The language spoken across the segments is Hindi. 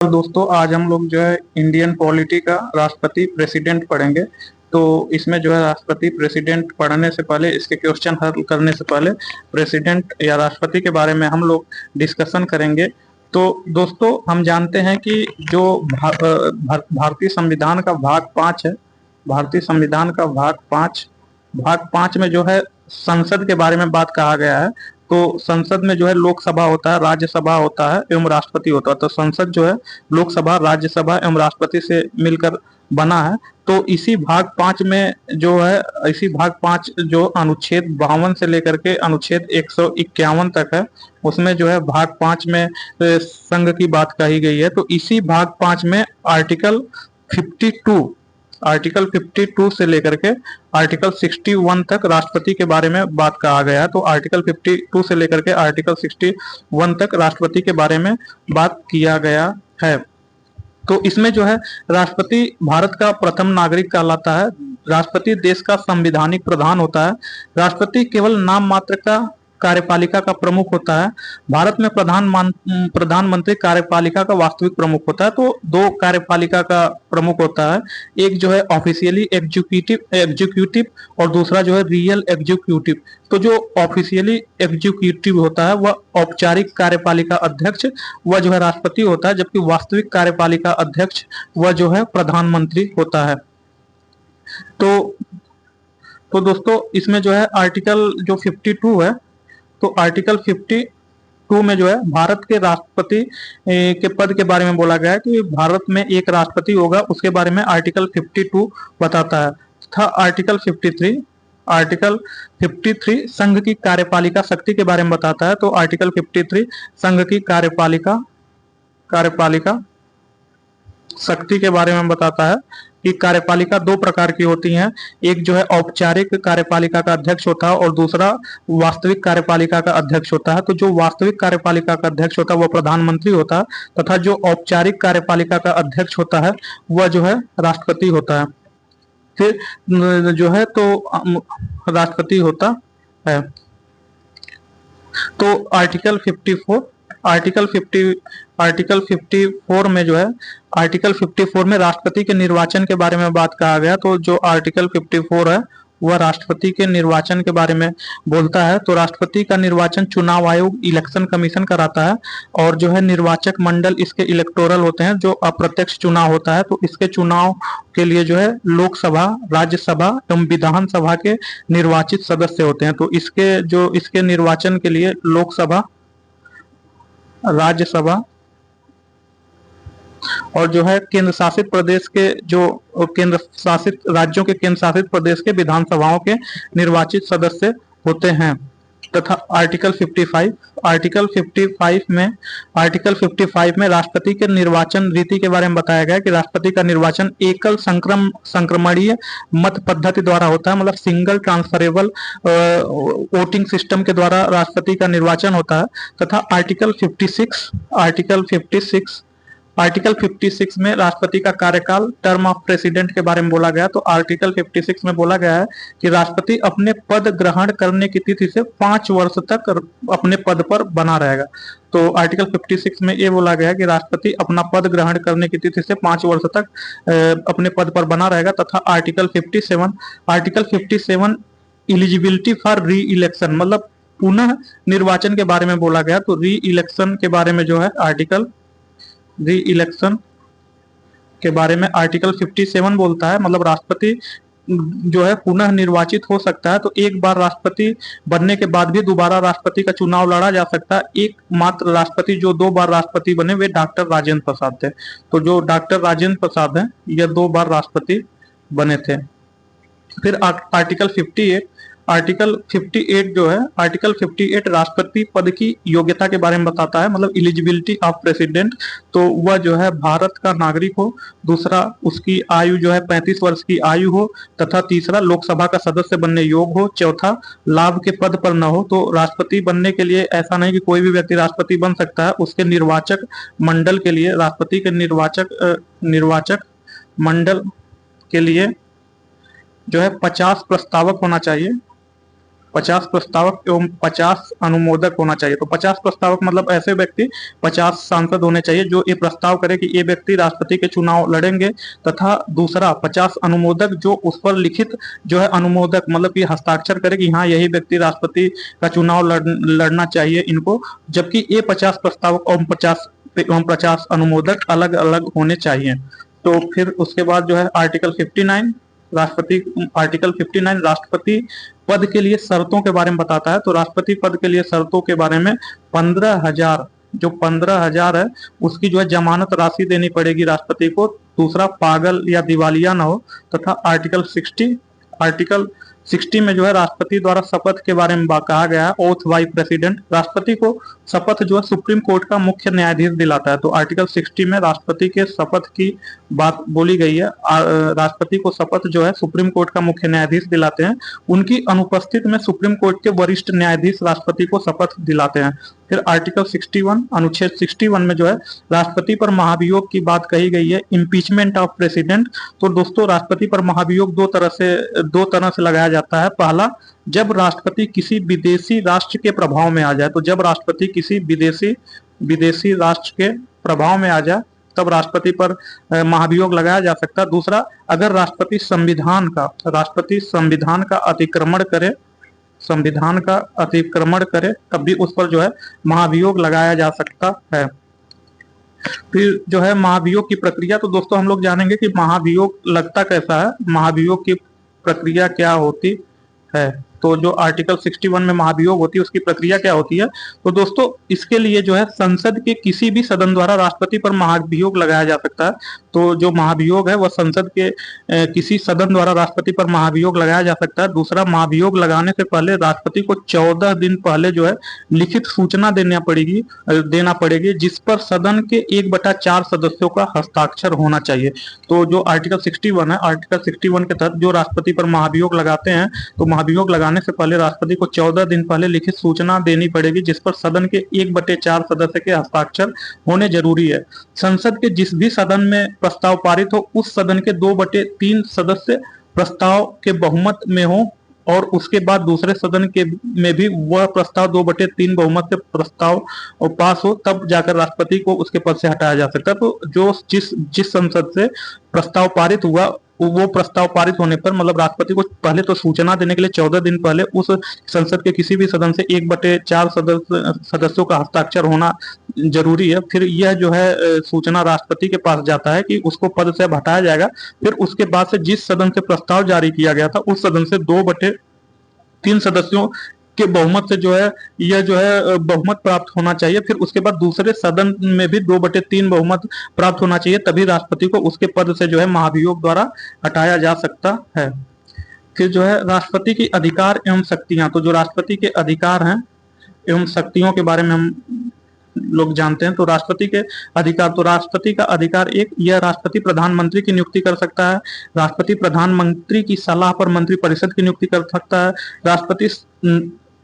दोस्तों, आज हम लोग जो है इंडियन पॉलिटी का राष्ट्रपति प्रेसिडेंट पढ़ेंगे। तो इसमें जो है राष्ट्रपति प्रेसिडेंट पढ़ने से पहले, इसके क्वेश्चन हल करने से पहले प्रेसिडेंट या राष्ट्रपति के बारे में हम लोग डिस्कशन करेंगे। तो दोस्तों, हम जानते हैं कि जो भारतीय संविधान का भाग 5 है। भारतीय संविधान का भाग 5 में जो है संसद के बारे में बात कहा गया है। तो संसद में जो है लोकसभा होता है, राज्यसभा होता है एवं राष्ट्रपति होता है। तो संसद जो है लोकसभा, राज्यसभा एवं राष्ट्रपति से मिलकर बना है। तो इसी भाग 5 जो अनुच्छेद 52 से लेकर के अनुच्छेद 151 तक है, उसमें जो है भाग 5 में संघ की बात कही गई है। तो इसी भाग 5 में आर्टिकल 52 से लेकर के आर्टिकल 61 तक राष्ट्रपति के बारे में बात कहा गया है। तो आर्टिकल 52 से लेकर के आर्टिकल 61 तक राष्ट्रपति के बारे में बात किया गया है। तो इसमें जो है राष्ट्रपति भारत का प्रथम नागरिक कहलाता है। राष्ट्रपति देश का संवैधानिक प्रधान होता है। राष्ट्रपति केवल नाम मात्र का कार्यपालिका का प्रमुख होता है। भारत में प्रधानमंत्री कार्यपालिका का वास्तविक प्रमुख होता है। तो दो कार्यपालिका का प्रमुख होता है, एक जो है ऑफिशियली एग्जीक्यूटिव और दूसरा जो है रियल एग्जीक्यूटिव। तो जो ऑफिशियली एग्जीक्यूटिव होता है वह औपचारिक कार्यपालिका अध्यक्ष वह जो है राष्ट्रपति होता है, जबकि वास्तविक कार्यपालिका अध्यक्ष वह जो है प्रधानमंत्री होता है। तो दोस्तों, इसमें जो है आर्टिकल जो 52 है, तो आर्टिकल 52 में जो है भारत के राष्ट्रपति के पद के बारे में बोला गया है कि भारत में एक राष्ट्रपति होगा, उसके बारे में आर्टिकल 52 बताता है। तथा आर्टिकल 53 संघ की कार्यपालिका शक्ति के बारे में बताता है। तो आर्टिकल 53 संघ की कार्यपालिका शक्ति के बारे में बताता है कि कार्यपालिका दो प्रकार की होती हैं। एक जो है औपचारिक कार्यपालिका का अध्यक्ष होता है और दूसरा वास्तविक कार्यपालिका का अध्यक्ष होता है। तो जो वास्तविक कार्यपालिका का अध्यक्ष होता है वह प्रधानमंत्री होता है, तथा जो औपचारिक कार्यपालिका का अध्यक्ष होता है वह जो है राष्ट्रपति होता है। फिर जो है तो राष्ट्रपति होता है। तो आर्टिकल 54 में जो है आर्टिकल 54 में राष्ट्रपति के निर्वाचन के बारे में बात कहा गया। तो जो आर्टिकल 54 है वह राष्ट्रपति के निर्वाचन के बारे में बोलता है। तो राष्ट्रपति का निर्वाचन चुनाव आयोग इलेक्शन कमीशन कराता है, और जो है निर्वाचक मंडल इसके इलेक्टोरल होते हैं, जो अप्रत्यक्ष चुनाव होता है। तो इसके चुनाव के लिए जो है लोकसभा, राज्यसभा एवं विधानसभा के निर्वाचित सदस्य होते हैं। तो इसके निर्वाचन के लिए लोकसभा, राज्यसभा और जो है केंद्र शासित प्रदेश के राज्यों के केंद्र शासित प्रदेश के विधानसभाओं के निर्वाचित सदस्य होते हैं। तथा आर्टिकल 55 में राष्ट्रपति के निर्वाचन रीति के बारे में बताया गया कि राष्ट्रपति का निर्वाचन एकल संक्रमणीय मत पद्धति द्वारा होता है, मतलब सिंगल ट्रांसफरेबल वोटिंग सिस्टम के द्वारा राष्ट्रपति का निर्वाचन होता है। तथा आर्टिकल 56 में राष्ट्रपति का कार्यकाल, टर्म ऑफ प्रेसिडेंट के बारे में बोला गया। तो आर्टिकल 56 में बोला गया है कि राष्ट्रपति अपने पद ग्रहण करने की तिथि से 5 वर्ष तक अपने पद पर बना रहेगा। तो आर्टिकल 56 में ये बोला गया है कि राष्ट्रपति अपना पद ग्रहण करने की तिथि से 5 वर्ष तक अपने पद पर बना रहेगा। तथा आर्टिकल 57 एलिजिबिलिटी फॉर री इलेक्शन, मतलब पुनः निर्वाचन के बारे में बोला गया। तो री इलेक्शन के बारे में जो है री इलेक्शन के बारे में आर्टिकल 57 बोलता है, मतलब राष्ट्रपति जो है पुनः निर्वाचित हो सकता है। तो एक बार राष्ट्रपति बनने के बाद भी दोबारा राष्ट्रपति का चुनाव लड़ा जा सकता है। एकमात्र राष्ट्रपति जो 2 बार राष्ट्रपति बने वे डॉक्टर राजेंद्र प्रसाद थे। तो जो डॉक्टर राजेंद्र प्रसाद हैं यह 2 बार राष्ट्रपति बने थे। फिर आर्टिकल 58 राष्ट्रपति पद की योग्यता के बारे में बताता है, मतलब एलिजिबिलिटी ऑफ प्रेसिडेंट। तो वह जो है भारत का नागरिक हो, दूसरा उसकी आयु जो है 35 वर्ष की आयु हो, तथा तीसरा लोकसभा का सदस्य बनने योग्य हो, चौथा लाभ के पद पर न हो। तो राष्ट्रपति बनने के लिए ऐसा नहीं कि कोई भी व्यक्ति राष्ट्रपति बन सकता है, उसके निर्वाचक मंडल के लिए, राष्ट्रपति के निर्वाचक मंडल के लिए जो है 50 प्रस्तावक होना चाहिए। 50 प्रस्तावक एवं 50 अनुमोदक होना चाहिए। तो 50 प्रस्तावक मतलब ऐसे व्यक्ति, 50 सांसद होने चाहिए जो ये प्रस्ताव करे कि ये व्यक्ति राष्ट्रपति के चुनाव लड़ेंगे, तथा दूसरा 50 अनुमोदक जो उस पर लिखित जो है अनुमोदक मतलब कि हस्ताक्षर करे कि हाँ यही व्यक्ति राष्ट्रपति का चुनाव लड़ना चाहिए इनको, जबकि ये 50 प्रस्तावक और 50 अनुमोदक अलग अलग होने चाहिए। तो फिर उसके बाद जो है आर्टिकल 59 आर्टिकल 59 राष्ट्रपति पद के लिए शर्तों के बारे में बताता है। तो राष्ट्रपति पद के लिए शर्तों के बारे में 15,000 जो 15,000 है उसकी जो है जमानत राशि देनी पड़ेगी राष्ट्रपति को। दूसरा, पागल या दिवालिया ना हो। तथा आर्टिकल 60 में जो है राष्ट्रपति द्वारा शपथ के बारे में कहा गया है, ओथ बाय प्रेसिडेंट। राष्ट्रपति को शपथ जो है सुप्रीम कोर्ट का मुख्य न्यायाधीश दिलाता है। तो आर्टिकल 60 में राष्ट्रपति के शपथ की बात बोली गई है। राष्ट्रपति को शपथ जो है सुप्रीम कोर्ट का मुख्य न्यायाधीश दिलाते हैं। उनकी अनुपस्थित में सुप्रीम कोर्ट के वरिष्ठ न्यायाधीश राष्ट्रपति को शपथ दिलाते हैं। फिर आर्टिकल 61 अनुच्छेद 61 में जो है राष्ट्रपति पर महाभियोग की बात कही गई है, इम्पीचमेंट ऑफ प्रेसिडेंट। तो दोस्तों राष्ट्रपति पर महाभियोग दो तरह से लगाया जाता है। पहला, जब राष्ट्रपति किसी विदेशी राष्ट्र के प्रभाव में आ जाए। तो जब राष्ट्रपति किसी विदेशी राष्ट्र के प्रभाव में आ जाए तब राष्ट्रपति पर महाभियोग लगाया जा सकता है। दूसरा, अगर राष्ट्रपति संविधान का अतिक्रमण करे तब भी उस पर जो है महाभियोग लगाया जा सकता है। फिर जो है महाभियोग की प्रक्रिया, तो दोस्तों हम लोग जानेंगे कि महाभियोग लगता कैसा है, महाभियोग की प्रक्रिया क्या होती है। तो जो आर्टिकल 61 में महाभियोग होती है उसकी प्रक्रिया क्या होती है। तो दोस्तों इसके लिए जो है संसद के किसी भी सदन द्वारा राष्ट्रपति पर महाभियोग लगाया जा सकता है। तो जो महाभियोग है वह संसद के किसी सदन द्वारा राष्ट्रपति पर महाभियोग लगाया जा सकता है। दूसरा, महाभियोग लगाने से पहले राष्ट्रपति को 14 दिन पहले जो है लिखित सूचना देना पड़ेगी जिस पर सदन के 1/4 सदस्यों का हस्ताक्षर होना चाहिए। तो जो आर्टिकल 61 है, आर्टिकल 61 के तहत जो राष्ट्रपति पर महाभियोग लगाते हैं तो महाभियोग लगाने से पहले राष्ट्रपति को 14 दिन पहले लिखित सूचना देनी पड़ेगी जिस पर सदन के 1/4 सदस्य के हस्ताक्षर होने जरूरी है। संसद के जिस भी सदन में प्रस्ताव पारित हो उस सदन के 2/3 सदस्य प्रस्ताव के बहुमत में हो और उसके बाद दूसरे सदन के में भी वह प्रस्ताव 2/3 बहुमत से प्रस्ताव पास हो, तब जाकर राष्ट्रपति को उसके पद से हटाया जा सकता है। तो जो जिस संसद से प्रस्ताव पारित हुआ वो प्रस्ताव पारित होने पर मतलब राष्ट्रपति को पहले तो सूचना देने के लिए 14 दिन पहले उस संसद के किसी भी सदन से 1/4 सदस्यों का हस्ताक्षर होना जरूरी है। फिर यह जो है सूचना राष्ट्रपति के पास जाता है कि उसको पद से हटाया जाएगा। फिर उसके बाद से जिस सदन से प्रस्ताव जारी किया गया था उस सदन से 2/3 सदस्यों के बहुमत से जो है यह जो है बहुमत प्राप्त होना चाहिए। फिर उसके बाद दूसरे सदन में भी 2/3 बहुमत प्राप्त होना चाहिए, तभी राष्ट्रपति को उसके पद से जो है महाभियोग द्वारा हटाया जा सकता है। फिर जो है राष्ट्रपति की अधिकार एवं शक्तियां। तो जो राष्ट्रपति के अधिकार हैं एवं शक्तियों के बारे में हम लोग जानते हैं। तो राष्ट्रपति के अधिकार, तो राष्ट्रपति का अधिकार एक, यह राष्ट्रपति प्रधानमंत्री की नियुक्ति कर सकता है। राष्ट्रपति प्रधानमंत्री की सलाह पर मंत्रिपरिषद की नियुक्ति कर सकता है। राष्ट्रपति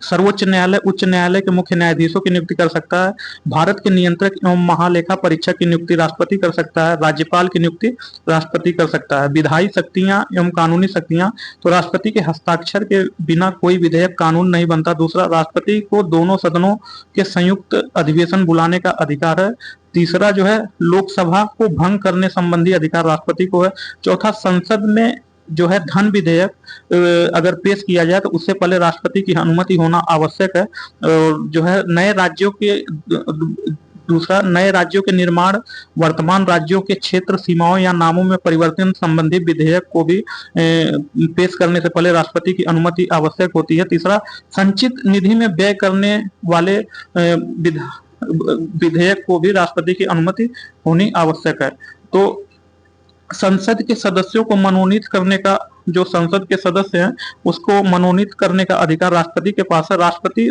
सर्वोच्च न्यायालय, उच्च न्यायालय के मुख्य न्यायाधीशों की नियुक्ति कर सकता है। भारत के नियंत्रक एवं महालेखा परीक्षक की नियुक्ति राष्ट्रपति कर सकता है। राज्यपाल की नियुक्ति राष्ट्रपति कर सकता है। विधायी शक्तियां एवं कानूनी शक्तियां, तो राष्ट्रपति के हस्ताक्षर के बिना कोई विधेयक कानून नहीं बनता। दूसरा, राष्ट्रपति को दोनों सदनों के संयुक्त अधिवेशन बुलाने का अधिकार है। तीसरा जो है लोकसभा को भंग करने संबंधी अधिकार राष्ट्रपति को है। चौथा, संसद में जो है धन विधेयक अगर पेश किया जाए तो उससे पहले राष्ट्रपति की अनुमति होना आवश्यक है। जो है नए राज्यों के निर्माण, वर्तमान राज्यों के क्षेत्र सीमाओं या नामों में परिवर्तन संबंधी विधेयक को भी पेश करने से पहले राष्ट्रपति की अनुमति आवश्यक होती है। तीसरा, संचित निधि में व्यय करने वाले विधेयक को भी राष्ट्रपति की अनुमति होनी आवश्यक है। तो संसद के सदस्यों को मनोनीत करने का, जो संसद के सदस्य हैं उसको मनोनीत करने का अधिकार राष्ट्रपति के पास है। राष्ट्रपति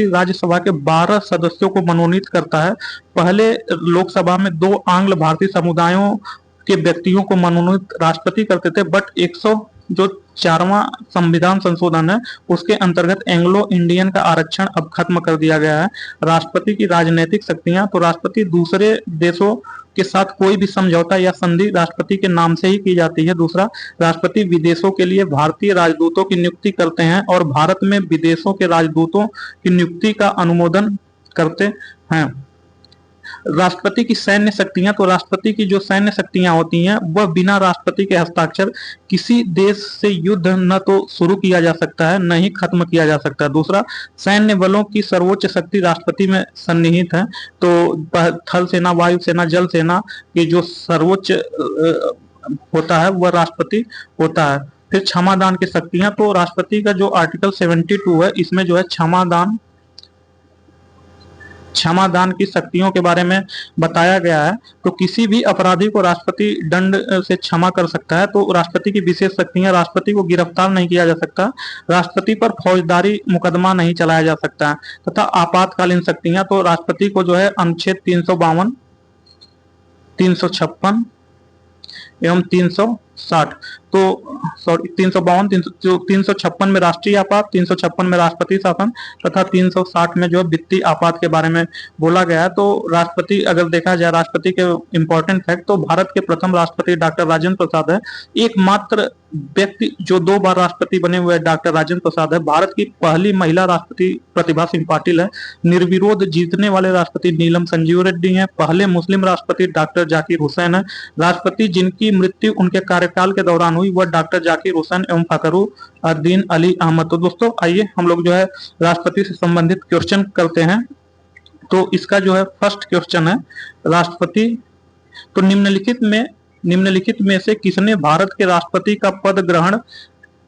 राज्यसभा के 12 सदस्यों को मनोनीत करता है। पहले लोकसभा में 2 आंग्ल भारतीय समुदायों के व्यक्तियों को मनोनीत राष्ट्रपति करते थे, बट 104वां संविधान संशोधन है उसके अंतर्गत एंग्लो इंडियन का आरक्षण अब खत्म कर दिया गया है। राष्ट्रपति की राजनीतिक शक्तियां, तो राष्ट्रपति दूसरे देशों के साथ कोई भी समझौता या संधि राष्ट्रपति के नाम से ही की जाती है। दूसरा, राष्ट्रपति विदेशों के लिए भारतीय राजदूतों की नियुक्ति करते हैं और भारत में विदेशों के राजदूतों की नियुक्ति का अनुमोदन करते हैं। राष्ट्रपति की सैन्य शक्तियां, तो राष्ट्रपति की जो सैन्य शक्तियां होती हैं वह बिना राष्ट्रपति के हस्ताक्षर किसी देश से युद्ध न तो शुरू किया जा सकता है, न ही खत्म किया जा सकता है। दूसरा, सैन्य बलों की सर्वोच्च शक्ति राष्ट्रपति में सन्निहित है। तो थल सेना, वायु सेना, जल सेना की जो सर्वोच्च होता है वह राष्ट्रपति होता है। फिर क्षमादान की शक्तियां, तो राष्ट्रपति का जो आर्टिकल 72 है इसमें जो है क्षमादान की शक्तियों के बारे में बताया गया है। तो किसी भी अपराधी को राष्ट्रपति दंड से क्षमा कर सकता है। तो राष्ट्रपति की विशेष शक्तियां, राष्ट्रपति को गिरफ्तार नहीं किया जा सकता, राष्ट्रपति पर फौजदारी मुकदमा नहीं चलाया जा सकता है। तथा आपातकालीन शक्तियां, तो राष्ट्रपति को जो है अनुच्छेद 352, 356 एवं 360, तो सॉरी 352, 356 में राष्ट्रीय आपात, 356 में राष्ट्रपति शासन तथा 360 में जो वित्तीय आपात के बारे में बोला गया है। तो राष्ट्रपति, अगर देखा जाए राष्ट्रपति के इंपॉर्टेंट फैक्ट, तो भारत के प्रथम राष्ट्रपति डॉक्टर राजेंद्र प्रसाद है। एकमात्र व्यक्ति जो 2 बार राष्ट्रपति बने हुए डॉक्टर राजेंद्र प्रसाद है। भारत की पहली महिला राष्ट्रपति प्रतिभा सिंह पाटिल है। निर्विरोध जीतने वाले राष्ट्रपति नीलम संजीव रेड्डी हैं। पहले मुस्लिम राष्ट्रपति डॉक्टर जाकिर हुसैन है। राष्ट्रपति जिनकी मृत्यु उनके कार्यकाल के दौरान हुई वह डॉक्टर जाकिर हुसैन एवं फखरुद्दीन अली अहमद। तो दोस्तों आइए हम लोग जो है राष्ट्रपति से संबंधित क्वेश्चन करते हैं। तो इसका जो है फर्स्ट क्वेश्चन है राष्ट्रपति, तो निम्नलिखित में से किसने भारत के राष्ट्रपति का पद ग्रहण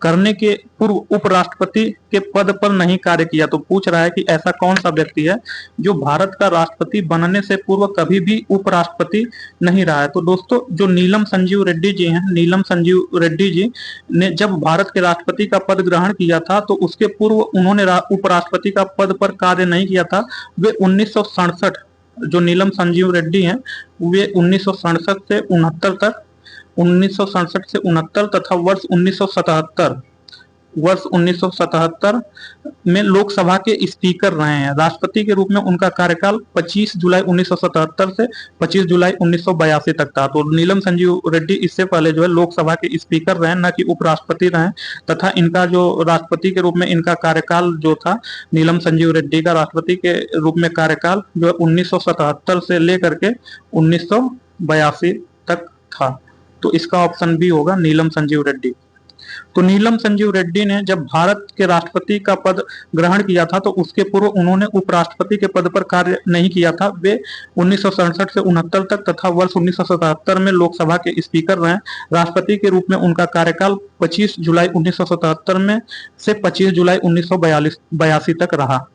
करने के पूर्व उपराष्ट्रपति के पद पर नहीं कार्य किया। तो पूछ रहा है कि ऐसा कौन सा व्यक्ति है जो भारत का राष्ट्रपति बनने से पूर्व कभी भी उपराष्ट्रपति नहीं रहा है। तो दोस्तों जो नीलम संजीव रेड्डी जी हैं, नीलम संजीव रेड्डी जी ने जब भारत के राष्ट्रपति का पद ग्रहण किया था तो उसके पूर्व उन्होंने उपराष्ट्रपति का पद पर कार्य नहीं किया था। वे 1967, जो नीलम संजीव रेड्डी हैं वे 1967 से 69 तक, 1967 से 69 तथा वर्ष 1977 में लोकसभा के स्पीकर रहे हैं। राष्ट्रपति के रूप में उनका कार्यकाल 25 जुलाई 1977 से 25 जुलाई 1982 तक था। तो नीलम संजीव रेड्डी इससे पहले जो है लोकसभा के स्पीकर रहे, न कि उपराष्ट्रपति रहे। तथा इनका जो राष्ट्रपति के रूप में इनका कार्यकाल जो था, नीलम संजीव रेड्डी का राष्ट्रपति के रूप में कार्यकाल जो है 1977 से लेकर के 1982 तक था। तो इसका ऑप्शन बी होगा नीलम संजीव रेड्डी। तो नीलम संजीव रेड्डी ने जब भारत के राष्ट्रपति का पद ग्रहण किया था तो उसके पूर्व उन्होंने उपराष्ट्रपति के पद पर कार्य नहीं किया था। वे 1967 से 69 तक तथा वर्ष 1977 में लोकसभा के स्पीकर रहे। राष्ट्रपति के रूप में उनका कार्यकाल 25 जुलाई 1977 में से 25 जुलाई 1982 तक रहा।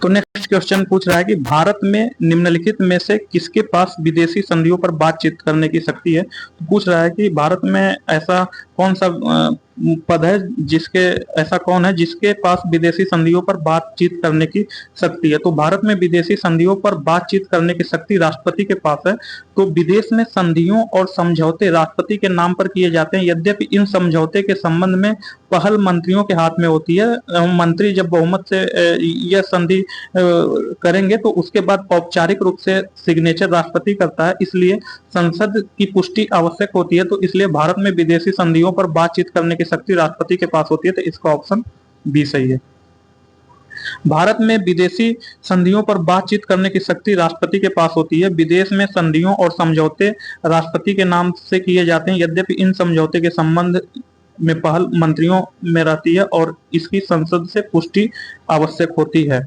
तो नेक्स्ट क्वेश्चन पूछ रहा है कि भारत में निम्नलिखित में से किसके पास विदेशी संधियों पर बातचीत करने की शक्ति है। तो पूछ रहा है कि भारत में ऐसा कौन सा पद है ऐसा कौन है जिसके पास विदेशी संधियों पर बातचीत करने की शक्ति है। तो भारत में विदेशी संधियों पर बातचीत करने की शक्ति राष्ट्रपति के पास है। तो विदेश में संधियों और समझौते राष्ट्रपति के नाम पर किए जाते हैं, यद्यपि इन समझौते के संबंध में पहल मंत्रियों के हाथ में होती है। मंत्री जब बहुमत से यह संधि करेंगे तो उसके बाद औपचारिक रूप से सिग्नेचर राष्ट्रपति करता है, इसलिए संसद की पुष्टि आवश्यक होती है। तो इसलिए भारत में विदेशी संधियों पर बातचीत करने की शक्ति राष्ट्रपति के पास होती है। तो इसका ऑप्शन बी सही है। भारत में विदेशी संधियों पर बातचीत करने की शक्ति राष्ट्रपति के पास होती है। विदेश में संधियों और समझौते राष्ट्रपति के नाम से किए जाते हैं, यद्यपि इन समझौते के संबंध में पहल मंत्रियों में रहती है और इसकी संसद से पुष्टि आवश्यक होती है।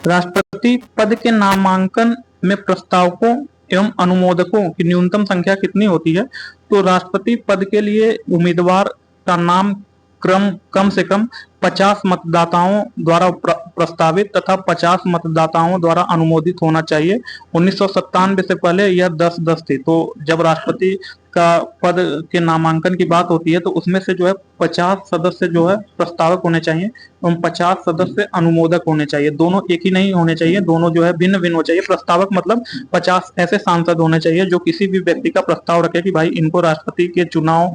राष्ट्रपति पद के नामांकन में प्रस्तावकों एवं अनुमोदकों की न्यूनतम संख्या कितनी होती है। तो राष्ट्रपति पद के लिए उम्मीदवार का नाम कम से कम 50 मतदाताओं द्वारा प्रस्तावित तथा 50 मतदाताओं द्वारा अनुमोदित होना चाहिए। 1997 से पहले यह 10-10 थी। तो जब राष्ट्रपति का पद के नामांकन की बात होती है तो उसमें से जो है 50 सदस्य जो है प्रस्तावक होने चाहिए एवं 50 सदस्य अनुमोदक होने चाहिए। दोनों एक ही नहीं होने चाहिए, दोनों जो है भिन्न भिन्न होने चाहिए। प्रस्तावक मतलब 50 ऐसे सांसद होने चाहिए जो किसी भी व्यक्ति का प्रस्ताव रखे कि भाई इनको राष्ट्रपति के चुनाव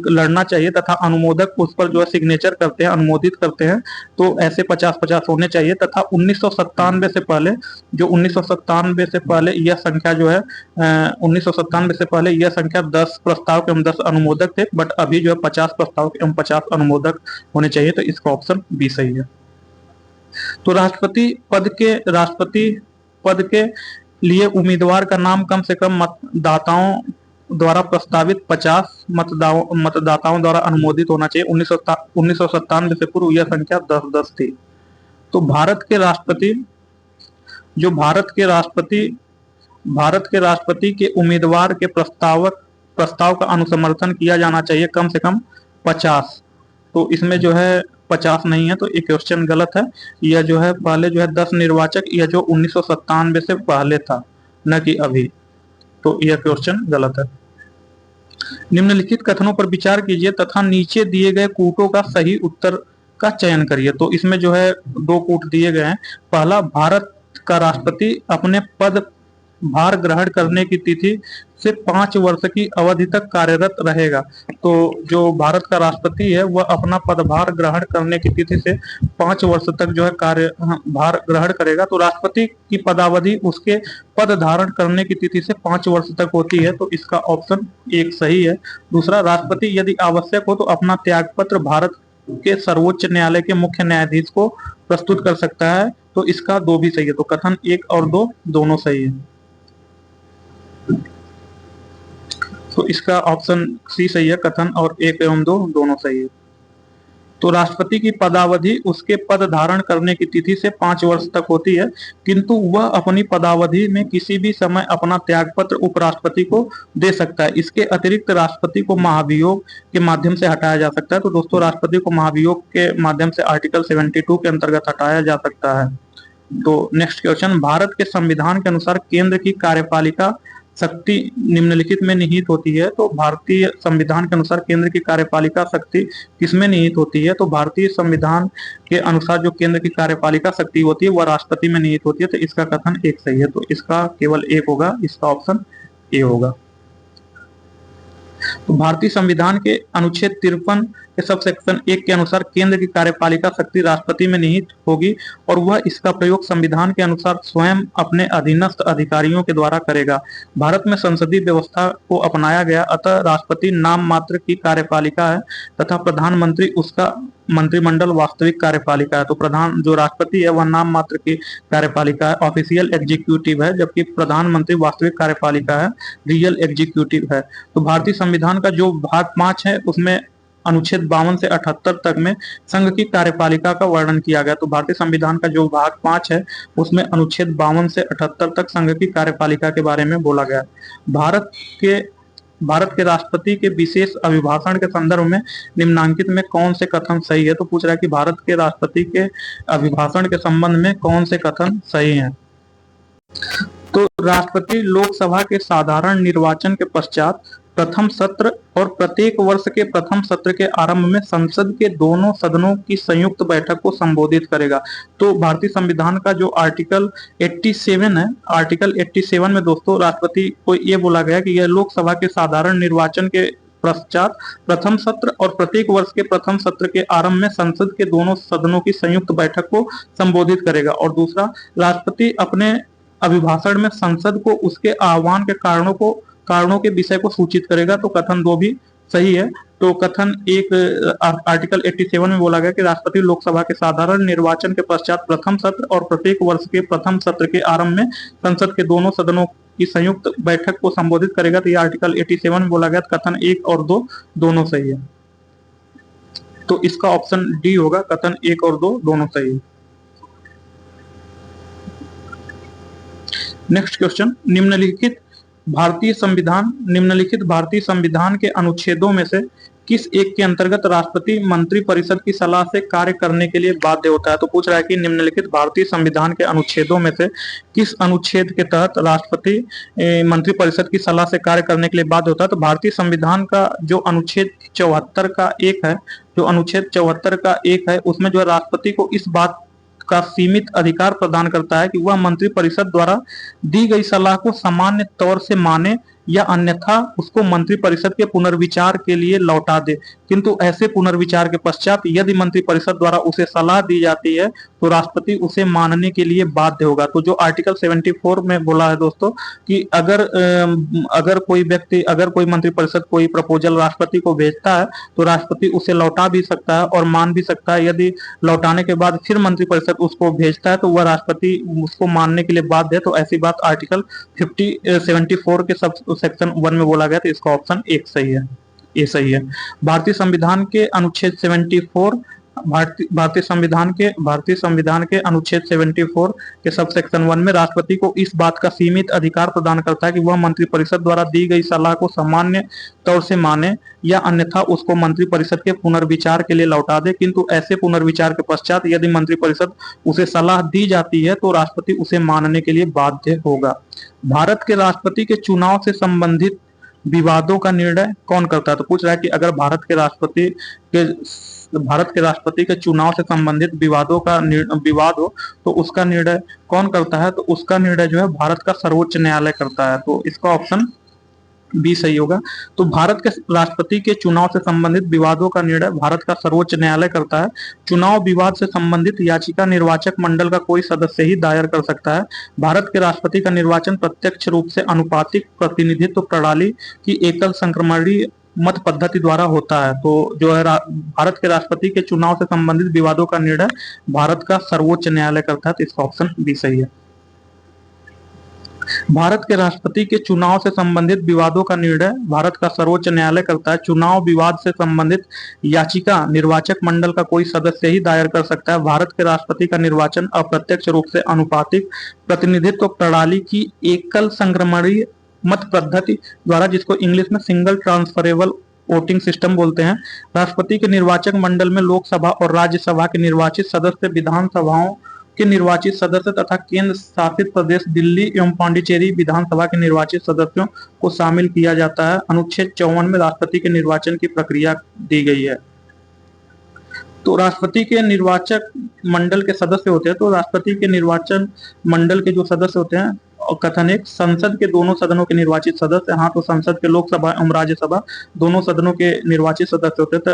लड़ना चाहिए, तथा अनुमोदक उस पर जो है सिग्नेचर करते हैं, अनुमोदित करते हैं। तो ऐसे 50-50 होने चाहिए। तथा 1997 से पहले जो 1997 से पहले यह संख्या जो है 1997 से पहले यह संख्या 10 प्रस्तावक एवं 10 अनुमोदक थे, बट अभी जो है 50 प्रस्तावक एवं 50 अनुमोदक होने चाहिए। तो इसका ऑप्शन बी सही है। तो राष्ट्रपति पद के लिए उम्मीदवार का नाम कम से कम मतदाताओं द्वारा प्रस्तावित 50 मतदाताओं द्वारा अनुमोदित होना चाहिए। 1997 से पूर्व यह संख्या 10-10 थी। तो भारत के राष्ट्रपति के उम्मीदवार के प्रस्ताव का अनुसमर्थन किया जाना चाहिए कम से कम 50। तो इसमें जो है 50 नहीं है, तो ये क्वेश्चन गलत है। यह जो है पहले जो है 10 निर्वाचक, यह जो 1997 से पहले था, न कि अभी। तो यह क्वेश्चन गलत है। निम्नलिखित कथनों पर विचार कीजिए तथा नीचे दिए गए कूटों का सही उत्तर का चयन करिए। तो इसमें जो है 2 कूट दिए गए हैं। पहला, भारत का राष्ट्रपति अपने पद भार ग्रहण करने की तिथि से 5 वर्ष की अवधि तक कार्यरत रहेगा। तो जो भारत का राष्ट्रपति है वह अपना पदभार ग्रहण करने की तिथि से 5 वर्ष तक जो है भार ग्रहण करेगा। तो राष्ट्रपति की पदावधि उसके पद धारण करने की तिथि से 5 वर्ष तक होती है। तो इसका ऑप्शन 1 सही है। दूसरा, राष्ट्रपति यदि आवश्यक हो तो अपना त्यागपत्र भारत के सर्वोच्च न्यायालय के मुख्य न्यायाधीश को प्रस्तुत कर सकता है। तो इसका 2 भी सही है। तो कथन 1 और 2 दोनों सही है। तो इसका ऑप्शन सी सही है। कथन और 1 एवं 2 दोनों सही है। तो राष्ट्रपति की पदावधि उसके पद धारण करने की तिथि से 5 वर्ष तक होती है, किंतु वह अपनी पदावधि में किसी भी समय अपना त्यागपत्र उपराष्ट्रपति को दे सकता है। इसके अतिरिक्त राष्ट्रपति को महाभियोग के माध्यम से हटाया जा सकता है। तो दोस्तों, राष्ट्रपति को महाभियोग के माध्यम से आर्टिकल 72 के अंतर्गत हटाया जा सकता है। तो नेक्स्ट क्वेश्चन, भारत के संविधान के अनुसार केंद्र की कार्यपालिका शक्ति निम्नलिखित में निहित होती है। तो भारतीय संविधान के अनुसार केंद्र की कार्यपालिका शक्ति किसमें निहित होती है? तो भारतीय संविधान के अनुसार जो केंद्र की कार्यपालिका शक्ति होती है वह राष्ट्रपति में निहित होती है। तो इसका कथन 1 सही है। तो इसका केवल 1 होगा, इसका ऑप्शन ए होगा। तो भारतीय संविधान के अनुच्छेद 53 के सब सेक्शन 1 के अनुसार केंद्र की कार्यपालिका शक्ति राष्ट्रपति में निहित होगी और वह इसका प्रयोग संविधान के अनुसार स्वयं अपने अधीनस्थ अधिकारियों के द्वारा करेगा। भारत में संसदीय व्यवस्था को अपनाया गया, अतः राष्ट्रपति नाम मात्र की कार्यपालिका है तथा प्रधानमंत्री उसका मंत्रिमंडल वास्तविक कार्यपालिका है। तो प्रधान जो राष्ट्रपति है वह नाम मात्र की कार्यपालिका है, ऑफिशियल एग्जीक्यूटिव है, जबकि प्रधानमंत्री वास्तविक कार्यपालिका है, रियल एग्जीक्यूटिव है। तो भारतीय संविधान का जो भाग 5 है उसमें अनुच्छेद 52 से 78 तक में संघ की कार्यपालिका का वर्णन किया गया। तो भारतीय संविधान का जो भाग 5 है उसमें अनुच्छेद 52 से 78 तक संघ की कार्यपालिका के बारे में बोला गया। भारत के राष्ट्रपति के विशेष अभिभाषण के संदर्भ में निम्नांकित में कौन से कथन सही है? तो पूछ रहा है कि भारत के राष्ट्रपति के अभिभाषण के संबंध में कौन से कथन सही हैं। तो राष्ट्रपति लोकसभा के साधारण निर्वाचन के पश्चात प्रथम सत्र और प्रत्येक वर्ष के प्रथम सत्र के आरंभ में संसद के दोनों सदनों की संयुक्त बैठक को संबोधित करेगा। तो भारतीय संविधान का जो आर्टिकल 87 है, आर्टिकल 87 में दोस्तों राष्ट्रपति को ये बोला गया कि यह लोकसभा के साधारण निर्वाचन के पश्चात प्रथम सत्र और प्रत्येक वर्ष के प्रथम सत्र के आरंभ में संसद के दोनों सदनों की संयुक्त बैठक को संबोधित करेगा। और दूसरा, राष्ट्रपति अपने अभिभाषण में संसद को उसके आह्वान के कारणों के विषय को सूचित करेगा। तो कथन 2 भी सही है। तो कथन 1 आर्टिकल 87 में बोला गया कि राष्ट्रपति लोकसभा के साधारण निर्वाचन के पश्चात प्रथम सत्र और प्रत्येक वर्ष के प्रथम सत्र के आरंभ में संसद के दोनों सदनों की संयुक्त बैठक को संबोधित करेगा। तो ये आर्टिकल 87 में बोला गया। कथन 1 और 2 दोनों सही है। तो इसका ऑप्शन डी होगा। कथन 1 और 2 दोनों सही है। नेक्स्ट क्वेश्चन, निम्नलिखित भारतीय संविधान के अनुच्छेदों में से किस एक के अंतर्गत राष्ट्रपति मंत्रिपरिषद की सलाह से कार्य करने के लिए बाध्य होता है? तो पूछ रहा है कि निम्नलिखित भारतीय संविधान के अनुच्छेदों में से किस अनुच्छेद के तहत राष्ट्रपति मंत्रिपरिषद की सलाह से कार्य करने के लिए बाध्य होता है? तो भारतीय संविधान का जो अनुच्छेद 74 का एक है, जो अनुच्छेद 74 का एक है, उसमें जो है राष्ट्रपति को इस बात का सीमित अधिकार प्रदान करता है कि वह मंत्रिपरिषद द्वारा दी गई सलाह को सामान्य तौर से माने या अन्यथा उसको मंत्रिपरिषद के पुनर्विचार के लिए लौटा दे। किंतु ऐसे पुनर्विचार के पश्चात यदि मंत्रिपरिषद द्वारा उसे सलाह दी जाती है तो राष्ट्रपति उसे मानने के लिए बाध्य होगा। तो जो आर्टिकल 74 में बोला है दोस्तों कि अगर कोई व्यक्ति, अगर कोई मंत्रिपरिषद कोई प्रपोजल राष्ट्रपति को भेजता है तो राष्ट्रपति उसे लौटा भी सकता है और मान भी सकता है। यदि लौटाने के बाद फिर मंत्रिपरिषद उसको भेजता है तो वह राष्ट्रपति उसको मानने के लिए बाध्य है। तो ऐसी बात आर्टिकल 74 के सब सेक्शन 1 में बोला गया। तो इसका ऑप्शन एक सही है, ये सही है। भारतीय संविधान के अनुच्छेद 74, भारतीय संविधान के अनुच्छेद 74 के सब सेक्शन 1 में राष्ट्रपति को इस बात का सीमित अधिकार प्रदान करता है कि वह मंत्रिपरिषद द्वारा दी गई सलाह को सामान्य तौर से माने या अन्यथा उसको मंत्रिपरिषद के पुनर्विचार के लिए लौटा दे। किंतु ऐसे पुनर्विचार के पश्चात यदि मंत्रिपरिषद उसे सलाह दी जाती है तो राष्ट्रपति उसे मानने के लिए बाध्य होगा। भारत के राष्ट्रपति के चुनाव से संबंधित विवादों का निर्णय कौन करता है? तो पूछ रहा है कि अगर भारत के राष्ट्रपति के चुनाव से संबंधित विवादों का विवाद हो तो उसका निर्णय कौन करता है? तो उसका निर्णय जो है भारत का सर्वोच्च न्यायालय करता है। तो इसका ऑप्शन बी सही होगा। तो भारत के राष्ट्रपति के चुनाव से संबंधित विवादों का निर्णय भारत का सर्वोच्च न्यायालय करता है। चुनाव विवाद से संबंधित याचिका निर्वाचक मंडल का कोई सदस्य ही दायर कर सकता है। भारत के राष्ट्रपति का निर्वाचन प्रत्यक्ष रूप से अनुपातिक प्रतिनिधित्व प्रणाली की एकल संक्रमणीय मत पद्धति द्वारा होता है। तो जो है भारत के राष्ट्रपति के चुनाव से संबंधित विवादों का निर्णय भारत का सर्वोच्च न्यायालय करता है। तो इसका ऑप्शन बी सही है। भारत के राष्ट्रपति के चुनाव से संबंधित विवादों का निर्णय भारत का सर्वोच्च न्यायालय करता है। चुनाव विवाद से संबंधित याचिका निर्वाचक मंडल का कोई सदस्य ही दायर कर सकता है। भारत के राष्ट्रपति का निर्वाचन अप्रत्यक्ष रूप से अनुपातिक प्रतिनिधित्व प्रणाली की एकल संक्रमणीय मत पद्धति द्वारा, जिसको इंग्लिश में सिंगल ट्रांसफरेबल वोटिंग सिस्टम बोलते हैं। राष्ट्रपति के निर्वाचक मंडल में लोकसभा और राज्यसभा के निर्वाचित सदस्य, विधानसभाओं के निर्वाचित सदस्य तथा केंद्र शासित प्रदेश दिल्ली एवं पांडिचेरी विधानसभा के निर्वाचित सदस्यों को शामिल किया जाता है। अनुच्छेद 54 में राष्ट्रपति के निर्वाचन की प्रक्रिया दी गई है। तो राष्ट्रपति के निर्वाचक मंडल के सदस्य होते हैं, तो राष्ट्रपति के निर्वाचन मंडल के जो सदस्य होते हैं, और कथन एक, संसद के दोनों सदनों के निर्वाचित सदस्य, हाँ तो संसद के लोकसभा एवं राज्यसभा दोनों सदनों के निर्वाचित सदस्य होते थे।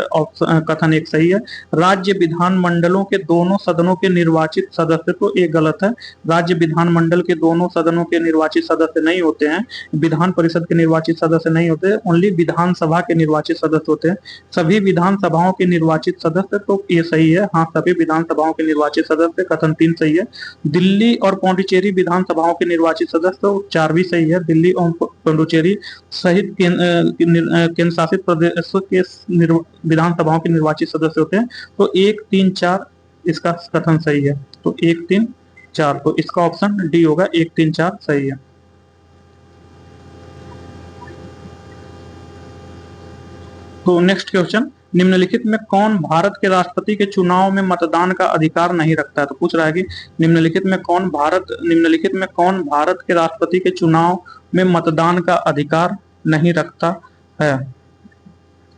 कथन एक सही है। राज्य विधान मंडलों के दोनों सदनों के निर्वाचित सदस्य, तो एक गलत है। राज्य विधान मंडल के दोनों सदनों के निर्वाचित सदस्य नहीं होते हैं। विधान परिषद के निर्वाचित सदस्य नहीं होते, ओनली विधानसभा के निर्वाचित सदस्य होते हैं। सभी विधानसभाओं के निर्वाचित सदस्य, तो ये सही है, हाँ सभी विधानसभाओं के निर्वाचित सदस्य। कथन 3 सही है। दिल्ली और पांडिचेरी विधानसभाओं के निर्वाचित सदस्य, तो 4 भी सही है। दिल्ली और पुडुचेरी सहित केंद्र शासित प्रदेशों के विधानसभाओं के निर्वाचित सदस्य होते हैं। तो 1, 3, 4 इसका कथन सही है। तो 1, 3, 4, तो इसका ऑप्शन डी होगा, 1, 3, 4 सही है। तो नेक्स्ट क्वेश्चन, निम्नलिखित में कौन भारत के राष्ट्रपति के चुनाव में मतदान का अधिकार नहीं रखता है? तो पूछ रहा है कि निम्नलिखित में कौन भारत के राष्ट्रपति के चुनाव में मतदान का अधिकार नहीं रखता है?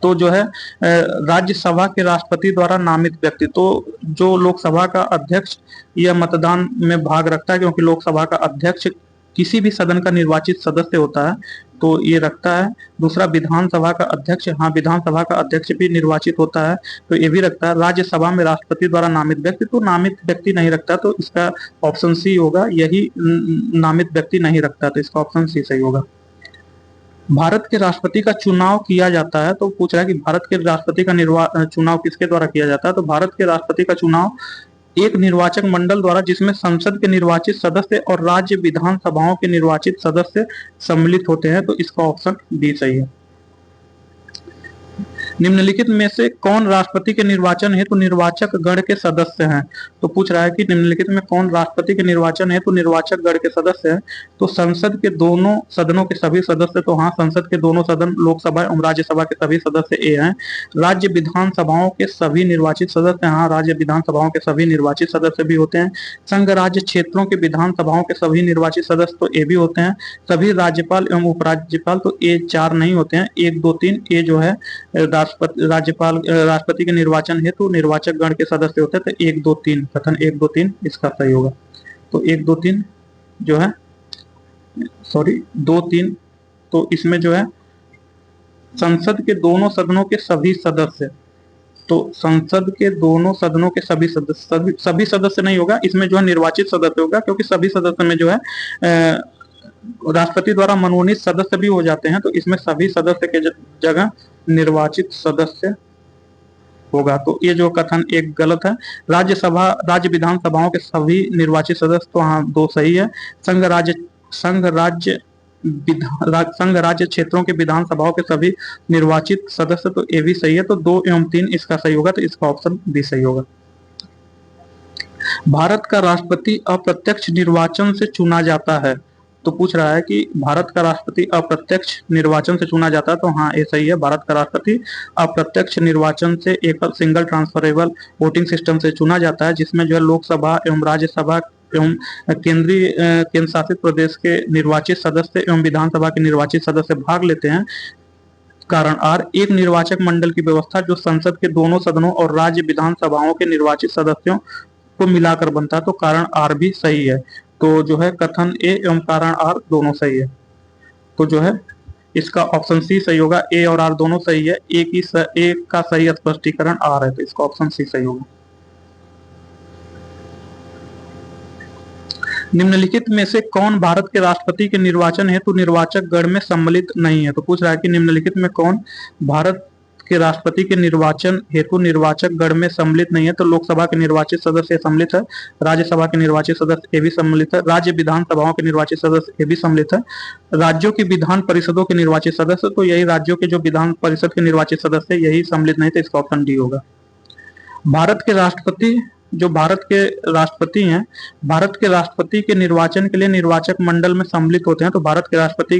तो जो है राज्यसभा के राष्ट्रपति द्वारा नामित व्यक्ति, तो जो लोकसभा का अध्यक्ष यह मतदान में भाग रखता है, क्योंकि लोकसभा का अध्यक्ष किसी भी सदन का निर्वाचित सदस्य होता है, तो ये रखता है। दूसरा, विधानसभा का अध्यक्ष, हाँ विधानसभा का अध्यक्ष भी निर्वाचित होता है, तो ये भी रखता है। राज्यसभा में राष्ट्रपति द्वारा नामित व्यक्ति, तो नामित व्यक्ति नहीं रखता, तो इसका ऑप्शन सी होगा, यही नामित व्यक्ति नहीं रखता, तो इसका ऑप्शन सी सही होगा। भारत के राष्ट्रपति का चुनाव किया जाता है, तो पूछ रहा है कि भारत के राष्ट्रपति का चुनाव किसके द्वारा किया जाता है? तो भारत के राष्ट्रपति का चुनाव एक निर्वाचक मंडल द्वारा, जिसमें संसद के निर्वाचित सदस्य और राज्य विधानसभाओं के निर्वाचित सदस्य सम्मिलित होते हैं, तो इसका ऑप्शन डी सही है। निम्नलिखित में से कौन राष्ट्रपति के निर्वाचन हेतु निर्वाचक गण के सदस्य हैं? तो पूछ रहा है कि निम्नलिखित में कौन राष्ट्रपति के निर्वाचन हेतु निर्वाचक गण के सदस्य हैं? तो संसद के दोनों सदनों के सभी सदस्य, तो हाँ, संसद के दोनों सदन, लोकसभा एवं राज्यसभा के सभी सदस्य ये हैं। राज्य विधानसभाओं के सभी निर्वाचित सदस्य, हाँ, राज्य विधानसभाओं के सभी निर्वाचित सदस्य भी होते हैं। संघ राज्य क्षेत्रों के विधानसभाओं के सभी निर्वाचित सदस्य, तो ये भी होते हैं। सभी राज्यपाल एवं उपराज्यपाल, तो ये 4 नहीं होते हैं, 1 2 3 ये जो है राष्ट्रपति के निर्वाचन हेतु निर्वाचक गण के सदस्य होते हैं। तो 1 2 3 कथन 1 2 3 इसका सही होगा। तो 1 2 3 जो है, सॉरी 2 3, तो इसमें जो है संसद के दोनों सदनों के सभी सदस्य, तो संसद के दोनों सदनों के सभी सदस्य, सभी सदस्य नहीं होगा, इसमें जो है निर्वाचित सदस्य होगा, क्योंकि सभी सदस्य में जो है राष्ट्रपति द्वारा मनोनीत सदस्य भी हो जाते हैं, तो इसमें सभी सदस्य के जगह निर्वाचित सदस्य होगा। तो ये जो कथन एक गलत है। राज्यसभा, राज्य विधानसभाओं के सभी निर्वाचित सदस्य, तो हाँ 2 सही है। संघ राज्य क्षेत्रों के विधानसभाओं के सभी निर्वाचित सदस्य, तो ये भी सही है। तो 2 एवं 3 इसका सही होगा, तो इसका ऑप्शन बी सही होगा। भारत का राष्ट्रपति अप्रत्यक्ष निर्वाचन से चुना जाता है, तो पूछ रहा है कि भारत का राष्ट्रपति अप्रत्यक्ष निर्वाचन से चुना जाता है, तो हाँ ये सही है। भारत का राष्ट्रपति अप्रत्यक्ष निर्वाचन से एकल सिंगल ट्रांसफरेबल वोटिंग सिस्टम से चुना जाता है, जिसमें जो है लोकसभा एवं राज्यसभा एवं केंद्र शासित प्रदेश के निर्वाचित सदस्य एवं विधानसभा के निर्वाचित सदस्य भाग लेते हैं। कारण आर, एक निर्वाचक मंडल की व्यवस्था जो संसद के दोनों सदनों और राज्य विधानसभाओं के निर्वाचित सदस्यों को मिलाकर बनता है, तो कारण आर भी सही है। तो जो है कथन ए एवं कारण आर दोनों सही है, तो जो है इसका ऑप्शन सी सही होगा। ए और आर दोनों सही है, ए का सही स्पष्टीकरण आर है, तो इसका ऑप्शन सी सही होगा। निम्नलिखित में से कौन भारत के राष्ट्रपति के निर्वाचन हेतु निर्वाचक गण में सम्मिलित नहीं है? तो पूछ रहा है कि निम्नलिखित में कौन भारत के राष्ट्रपति के निर्वाचन हेतु निर्वाचक गण में सम्मिलित नहीं है? तो लोकसभा के निर्वाचित सदस्य सम्मिलित है, राज्यसभा के निर्वाचित सदस्य ये भी सम्मिलित है, राज्य विधानसभाओं के निर्वाचित सदस्य ये भी सम्मिलित है, राज्यों की विधान परिषदों के निर्वाचित सदस्य, तो यही राज्यों के जो विधान परिषद के निर्वाचित सदस्य यही सम्मिलित नहीं थे, इसका ऑप्शन डी होगा। भारत के राष्ट्रपति, जो भारत के राष्ट्रपति हैं, भारत के राष्ट्रपति के निर्वाचन के लिए निर्वाचक मंडल में सम्मिलित होते हैं। तो भारत के राष्ट्रपति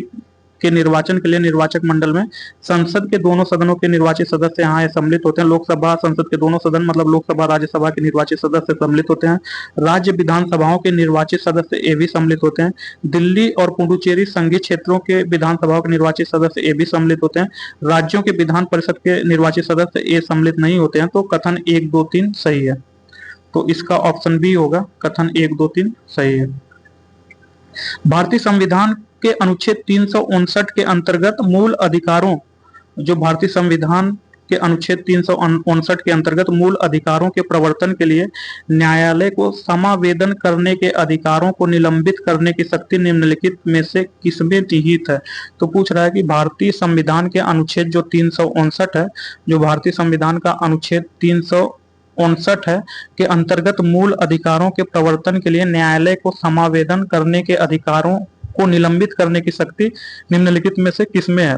के निर्वाचन के लिए निर्वाचक मंडल में संसद के दोनों सदनों के निर्वाचित सदस्य यहाँ सम्मिलित होते हैं। लोकसभा, संसद के दोनों सदन मतलब लोकसभा राज्यसभा के निर्वाचित सदस्य सम्मिलित होते हैं। राज्य विधानसभाओं के निर्वाचित सदस्य ये भी सम्मिलित होते हैं। दिल्ली और पुडुचेरी संघीय क्षेत्रों के विधानसभाओं के निर्वाचित सदस्य ये भी सम्मिलित होते हैं। राज्यों के विधान परिषद के निर्वाचित सदस्य ये सम्मिलित नहीं होते हैं। तो कथन 1 2 3 सही है, तो इसका ऑप्शन बी होगा, कथन 1 2 3 सही है। भारतीय संविधान के अनुच्छेद 359 के अंतर्गत मूल अधिकारों, जो भारतीय संविधान के अनुच्छेद 359 के अंतर्गत मूल अधिकारों के प्रवर्तन के लिए न्यायालय को समावेदन करने के अधिकारों को निलंबित करने की शक्ति निम्नलिखित में से किसमें निहित है? तो पूछ रहा है कि भारतीय संविधान के अनुच्छेद जो 359 है, जो भारतीय संविधान का अनुच्छेद 359 है के अंतर्गत मूल अधिकारों के प्रवर्तन के लिए न्यायालय को समावेदन करने के अधिकारों को निलंबित करने की शक्ति निम्नलिखित में से किसमें है?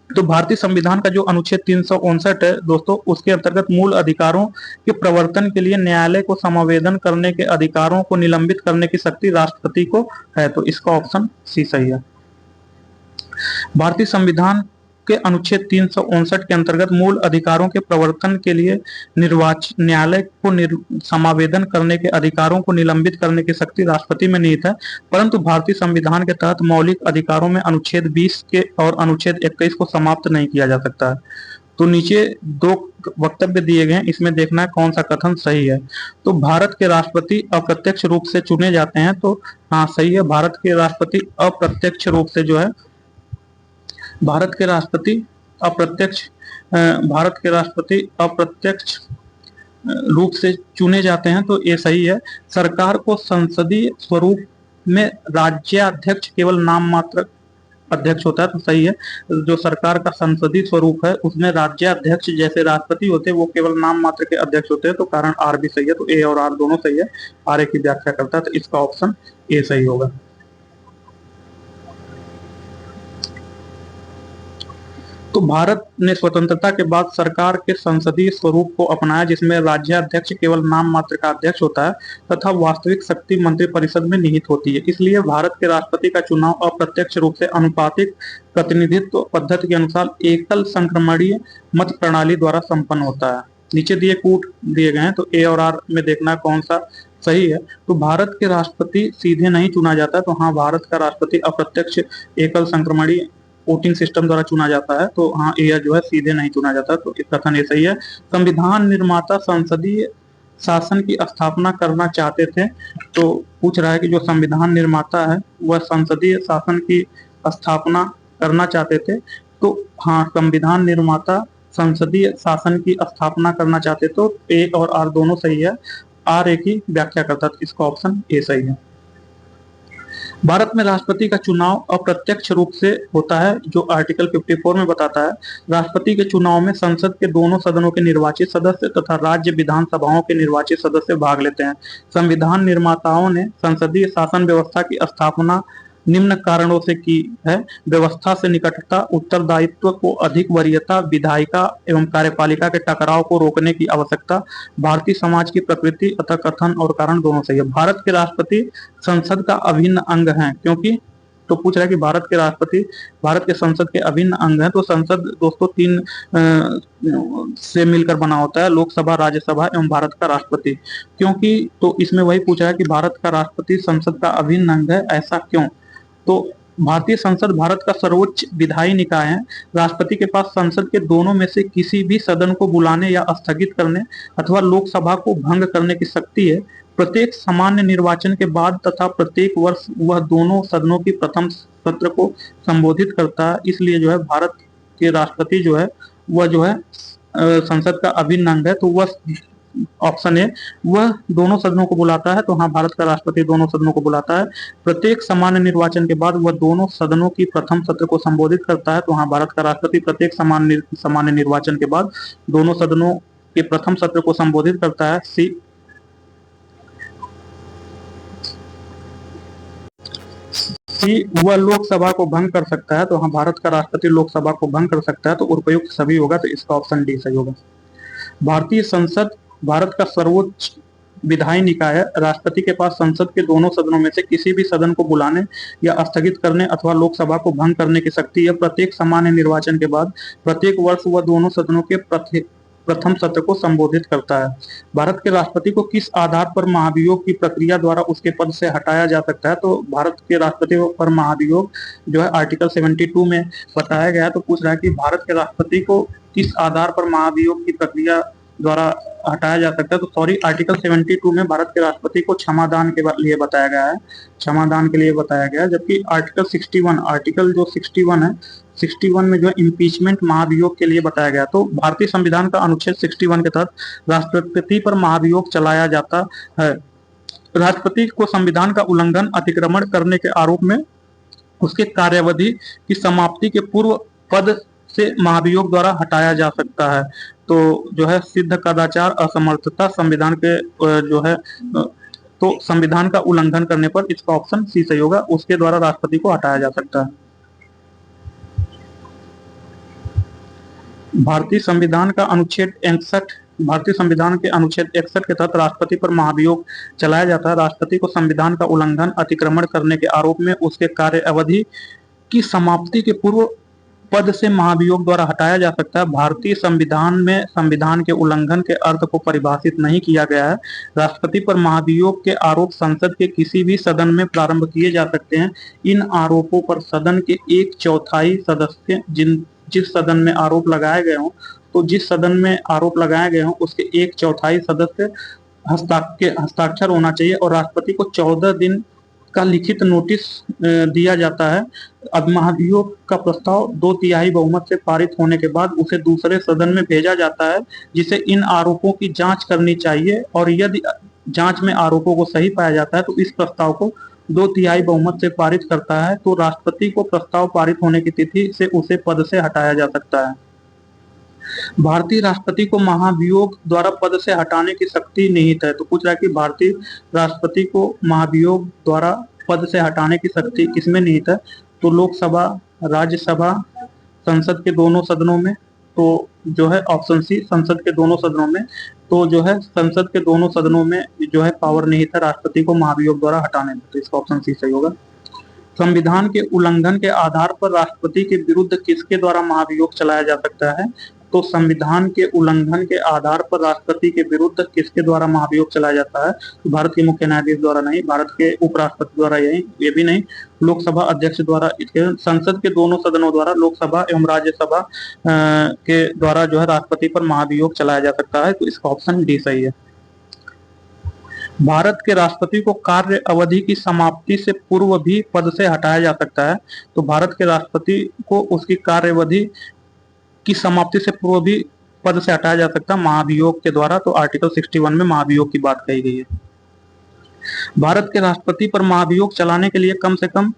तो भारतीय संविधान का जो अनुच्छेद 359 है दोस्तों, उसके अंतर्गत मूल अधिकारों के प्रवर्तन के लिए न्यायालय को समावेदन करने के अधिकारों को निलंबित करने की शक्ति राष्ट्रपति को है, तो इसका ऑप्शन सी सही है। भारतीय संविधान के अनुच्छेद 359 के अंतर्गत मूल अधिकारों के प्रवर्तन के लिए न्यायालय को समावेदन करने के अधिकारों को निलंबित करने की शक्ति राष्ट्रपति में निहित है, परंतु भारतीय संविधान के तहत मौलिक अधिकारों में अनुच्छेद 20 के और अनुच्छेद 21 को समाप्त नहीं किया जा सकता है। तो नीचे 2 वक्तव्य दिए गए हैं, इसमें देखना है कौन सा कथन सही है। तो भारत के राष्ट्रपति अप्रत्यक्ष रूप से चुने जाते हैं, तो हाँ सही है, भारत के राष्ट्रपति अप्रत्यक्ष रूप से जो है भारत के राष्ट्रपति अप्रत्यक्ष रूप से चुने जाते हैं, तो ये सही है। सरकार को संसदीय स्वरूप में राज्याध्यक्ष केवल नाम मात्र अध्यक्ष होता है, तो सही है। जो सरकार का संसदीय स्वरूप है उसमें राज्याध्यक्ष जैसे राष्ट्रपति होते हैं वो केवल नाम मात्र के अध्यक्ष होते हैं, तो कारण आर भी सही है। तो ए और आर दोनों सही है, आर ए की व्याख्या करता है, तो इसका ऑप्शन ए सही होगा। तो भारत ने स्वतंत्रता के बाद सरकार के संसदीय स्वरूप को अपनाया, जिसमें राज्याध्यक्ष केवल नाम मात्र का अध्यक्ष होता है तथा वास्तविक शक्ति मंत्रिपरिषद में निहित होती है। इसलिए भारत के राष्ट्रपति का चुनाव अप्रत्यक्ष रूप से अनुपातिक प्रतिनिधित्व पद्धति के अनुसार एकल संक्रमणीय मत प्रणाली द्वारा संपन्न होता है। नीचे दिए कूट दिए गए हैं, तो ए और आर में देखना कौन सा सही है। तो भारत के राष्ट्रपति सीधे नहीं चुना जाता, तो हाँ, भारत का राष्ट्रपति अप्रत्यक्ष एकल संक्रमणीय वोटिंग सिस्टम द्वारा चुना जाता है, तो हाँ, ये जो है सीधे नहीं चुना जाता, तो कथन ये सही है। संविधान निर्माता संसदीय शासन की स्थापना करना चाहते थे, तो पूछ रहा है कि जो संविधान निर्माता है वह संसदीय शासन की स्थापना करना चाहते थे, तो हाँ, संविधान निर्माता संसदीय शासन की स्थापना करना चाहते, तो ए और आर दोनों सही है। आर ए की व्याख्या करता, तो इसका ऑप्शन ए सही है। भारत में राष्ट्रपति का चुनाव अप्रत्यक्ष रूप से होता है, जो आर्टिकल 54 में बताता है। राष्ट्रपति के चुनाव में संसद के दोनों सदनों के निर्वाचित सदस्य तथा राज्य विधानसभाओं के निर्वाचित सदस्य भाग लेते हैं। संविधान निर्माताओं ने संसदीय शासन व्यवस्था की स्थापना निम्न कारणों से की है: व्यवस्था से निकटता, उत्तरदायित्व को अधिक वरीयता, विधायिका एवं कार्यपालिका के टकराव को रोकने की आवश्यकता, भारतीय समाज की प्रकृति। अतः कथन और कारण दोनों सही है। भारत के राष्ट्रपति संसद का अभिन्न अंग है, क्योंकि तो पूछ रहा है कि भारत के राष्ट्रपति भारत के संसद के अभिन्न अंग है। तो संसद दोस्तों तीन से मिलकर बना होता है: लोकसभा, राज्यसभा एवं भारत का राष्ट्रपति। क्योंकि तो इसमें वही पूछा है कि भारत का राष्ट्रपति संसद का अभिन्न अंग है, ऐसा क्यों? तो भारतीय संसद भारत का सर्वोच्च विधायी निकाय है। राष्ट्रपति के पास संसद के दोनों में से किसी भी सदन को बुलाने या स्थगित करने अथवा लोकसभा को भंग करने की शक्ति है। प्रत्येक सामान्य निर्वाचन के बाद तथा प्रत्येक वर्ष वह दोनों सदनों की प्रथम सत्र को संबोधित करता है। इसलिए जो है भारत के राष्ट्रपति जो है वह जो है संसद का अभिन्न अंग है, तो वह ऑप्शन है, वह दोनों सदनों को बुलाता है। तो हाँ, भारत का राष्ट्रपति दोनों सदनों को बुलाता है। प्रत्येक सामान्य निर्वाचन के बाद वह दोनों सदनों की प्रथम सत्र को संबोधित करता है। तो हाँ, भारत का राष्ट्रपति प्रत्येक सामान्य निर्वाचन के बाद दोनों सदनों के प्रथम सत्र को संबोधित करता है। सी, वह लोकसभा को भंग कर सकता है। तो हाँ, भारत का राष्ट्रपति लोकसभा को भंग कर सकता है, तो उपयुक्त सभी होगा, तो इसका ऑप्शन डी सही होगा। भारतीय संसद भारत का सर्वोच्च विधायी निकाय है। राष्ट्रपति के पास संसद के दोनों सदनों में से किसी भी सदन को बुलाने या स्थगित करने अथवा लोकसभा को भंग करने की शक्ति है। प्रत्येक सामान्य निर्वाचन के बाद प्रत्येक वर्ष वह दोनों सदनों के प्रथम सत्र को संबोधित करता है। भारत के राष्ट्रपति को किस आधार पर महाभियोग की प्रक्रिया द्वारा उसके पद से हटाया जा सकता है? तो भारत के राष्ट्रपति पर महाभियोग जो है आर्टिकल 72 में बताया गया है। तो पूछ रहा है कि भारत के राष्ट्रपति को किस आधार पर महाभियोग की प्रक्रिया द्वारा हटाया जा सकता है? तो सॉरी, आर्टिकल 72 में भारत के राष्ट्रपति को क्षमादान के लिए बताया गया है, क्षमादान के लिए बताया गया है। जबकि आर्टिकल 61 आर्टिकल जो 61 है, 61 में जो है इम्पीचमेंट महाभियोग के लिए बताया गया। तो भारतीय संविधान का अनुच्छेद 61 के तहत राष्ट्रपति पर महाभियोग चलाया जाता है। राष्ट्रपति को संविधान का उल्लंघन, अतिक्रमण करने के आरोप में उसके कार्यावधि की समाप्ति के पूर्व पद से महाभियोग द्वारा हटाया जा सकता है। तो जो है सिद्ध कदाचार, असमर्थता, संविधान के जो है तो संविधान का उल्लंघन करने पर इसका ऑप्शन सी सही होगा, उसके द्वारा राष्ट्रपति को हटाया जा सकता है। भारतीय संविधान का अनुच्छेद 61 भारतीय संविधान के अनुच्छेद 61 के तहत राष्ट्रपति पर महाभियोग चलाया जाता है। राष्ट्रपति को संविधान का उल्लंघन, अतिक्रमण करने के आरोप में उसके कार्य अवधि की समाप्ति के पूर्व पद से महाभियोग द्वारा हटाया जा सकता है। भारतीय संविधान में संविधान के उल्लंघन के अर्थ को परिभाषित नहीं किया गया है। राष्ट्रपति पर महाभियोग के आरोप संसद के किसी भी सदन में प्रारंभ किए जा सकते हैं। इन आरोपों पर सदन के 1/4 सदस्य जिस सदन में आरोप लगाए गए हों, तो जिस सदन में आरोप लगाए गए हों उसके 1/4 सदस्य हस्ताक्षर होना चाहिए और राष्ट्रपति को 14 दिन का लिखित नोटिस दिया जाता है। अब महाभियोग का प्रस्ताव 2/3 बहुमत से पारित होने के बाद उसे दूसरे सदन में भेजा जाता है, जिसे इन आरोपों की जांच करनी चाहिए, और यदि जांच में आरोपों को सही पाया जाता है तो इस प्रस्ताव को 2/3 बहुमत से पारित करता है। तो राष्ट्रपति को प्रस्ताव पारित होने की तिथि से उसे पद से हटाया जा सकता है। भारतीय राष्ट्रपति को महाभियोग द्वारा पद से हटाने की शक्ति निहित है। तो पूछ रहा है कि भारतीय राष्ट्रपति को महाभियोग द्वारा पद से हटाने की शक्ति किसमें निहित है? तो लोकसभा, राज्यसभा संसद के दोनों सदनों में, तो जो है ऑप्शन सी संसद के दोनों सदनों में, तो जो है संसद के दोनों सदनों में जो है पावर नहीं था राष्ट्रपति को महाभियोग द्वारा हटाने में, तो इसका ऑप्शन सी सही होगा। संविधान के उल्लंघन के आधार पर राष्ट्रपति के विरुद्ध किसके द्वारा महाभियोग चलाया जा सकता है? तो संविधान के उल्लंघन के आधार पर राष्ट्रपति के विरुद्ध किसके द्वारा महाभियोग चलाया जाता है? तो भारत के मुख्य न्यायाधीश द्वारा नहीं, भारत के उपराष्ट्रपति द्वारा यही ये भी नहीं, लोकसभा अध्यक्ष द्वारा, इसके संसद के दोनों सदनों द्वारा, लोकसभा एवं राज्यसभा के द्वारा जो है राष्ट्रपति पर महाभियोग चलाया जा सकता है, तो इसका ऑप्शन डी सही है। भारत के राष्ट्रपति को कार्य अवधि की समाप्ति से पूर्व भी पद से हटाया जा सकता है, तो भारत के राष्ट्रपति को उसकी कार्य अवधि की समाप्ति से पूर्व भी पद से हटाया जा सकता है महाभियोग के द्वारा, तो आर्टिकल 61 में महाभियोग की बात कही गई है। भारत के राष्ट्रपति पर महाभियोग चलाने के लिए कम से कम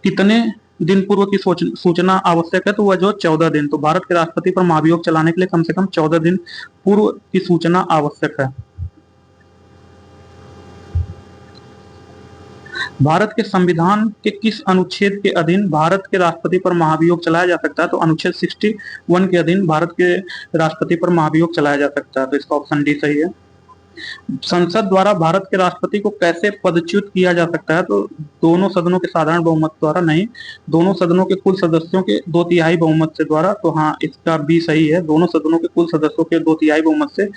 कितने दिन पूर्व की सूचना आवश्यक है? तो वह जो 14 दिन, तो भारत के राष्ट्रपति पर महाभियोग चलाने के लिए कम से कम 14 दिन पूर्व की सूचना आवश्यक है। भारत के संविधान के किस अनुच्छेद के अधीन भारत के राष्ट्रपति पर महाभियोग चलाया जा सकता है? तो अनुच्छेद 61 के अधीन भारत के राष्ट्रपति पर महाभियोग चलाया जा सकता है, तो इसका ऑप्शन डी सही है। संसद द्वारा भारत के राष्ट्रपति को कैसे पदच्युत किया जा सकता है? तो दोनों सदनों के साधारण बहुमत द्वारा नहीं, दोनों सदनों के कुल सदस्यों के 2/3 बहुमत से द्वारा, तो हाँ इसका बी सही है, दोनों सदनों के कुल सदस्यों के 2/3 बहुमत से।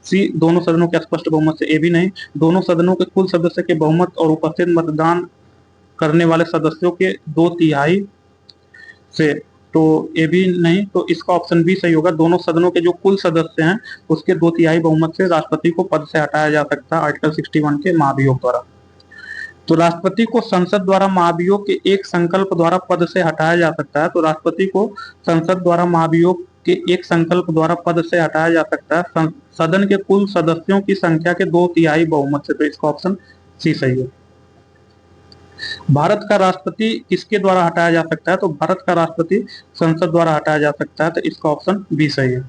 सी दोनों सदनों के स्पष्ट बहुमत से, ए भी नहीं, दोनों सदनों के कुल सदस्य के बहुमत और उपस्थित मतदान करने वाले सदस्यों के 2/3 से, तो ए भी नहीं, तो इसका ऑप्शन बी सही होगा, दोनों सदनों के जो कुल सदस्य हैं उसके 2/3 बहुमत से राष्ट्रपति को पद से हटाया जा सकता है आर्टिकल 61 के महाभियोग द्वारा। तो राष्ट्रपति को संसद द्वारा महाभियोग के एक संकल्प द्वारा पद से हटाया जा सकता है, तो राष्ट्रपति को संसद द्वारा महाभियोग के एक संकल्प द्वारा पद से हटाया जा सकता है सदन के कुल सदस्यों की संख्या के 2/3 बहुमत से, तो इसका ऑप्शन सी सही है। भारत का राष्ट्रपति किसके द्वारा हटाया जा सकता है? तो भारत का राष्ट्रपति संसद द्वारा हटाया जा सकता है, तो इसका ऑप्शन बी सही है।